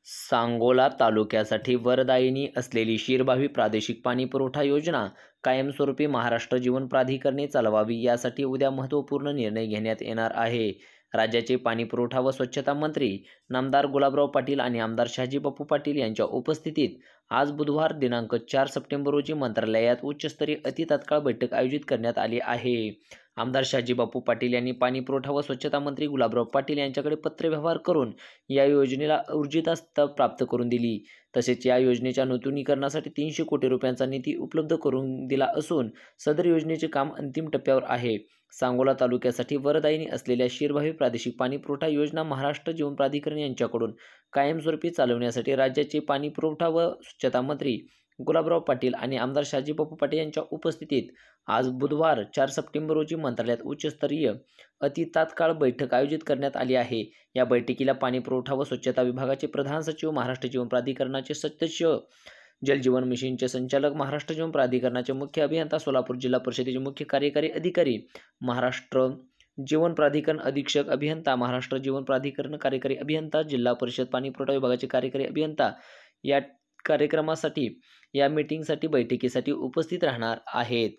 सांगोला तालुक्यासाठी वरदायिनी असलेली शिरभावी प्रादेशिक पाणीपुरवठा योजना कायमस्वरूपी महाराष्ट्र जीवन प्राधिकरणाने चालवावी यासाठी उद्या महत्त्वपूर्ण निर्णय घेण्यात येणार आहे. राज्याचे पाणीपुरवठा व स्वच्छता मंत्री नामदार गुलाबराव पाटील आणि आमदार शहाजी बापू पाटील यांच्या उपस्थितीत आज बुधवार दिनांक 4 सप्टेंबर रोजी मंत्रालयात उच्चस्तरीय अतितात्काळ बैठक आयोजित करण्यात आली आहे. आमदार शहाजी बापू पाटील यांनी पाणीपुरवठा व स्वच्छता मंत्री गुलाबराव पाटील यांच्याकडे पत्रव्यवहार करून या योजनेला ऊर्जितता प्राप्त करून दिली. तसेच या योजनेच्या नूतनीकरणासाठी 300 कोटी रुपयांचा निधी उपलब्ध करून दिला असून सदर योजनेचे काम अंतिम टप्प्यावर आहे. सांगोला तालुक्यासाठी वरदायिनी असलेल्या शिरभावी प्रादेशिक पाणीपुरवठा योजना महाराष्ट्र जीवन प्राधिकरण यांच्याकडून कायमस्वरूपी चालवण्यासाठी राज्याचे पाणीपुरवठा व स्वच्छता मंत्री गुलाबराव पाटील आणि आमदार शहाजी बापू पाटील यांच्या उपस्थितीत आज बुधवार 4 सप्टेंबर रोजी मंत्रालयात उच्चस्तरीय अतितात्काळ बैठक आयोजित करण्यात आली आहे. या बैठकीला पाणीपुरवठा व स्वच्छता विभागाचे प्रधान सचिव, महाराष्ट्र जीवन प्राधिकरणाचे सदस्य, जलजीवन मिशनचे संचालक, महाराष्ट्र जीवन प्राधिकरणाचे मुख्य अभियंता, सोलापूर जिल्हा परिषदेचे मुख्य कार्यकारी अधिकारी, महाराष्ट्र जीवन प्राधिकरण अधीक्षक अभियंता, महाराष्ट्र जीवन प्राधिकरण कार्यकारी अभियंता, जिल्हा परिषद पाणीपुरवठा विभागाचे कार्यकारी अभियंता या कार्यक्रमासाठी या बैठकीसाठी उपस्थित राहणार आहेत.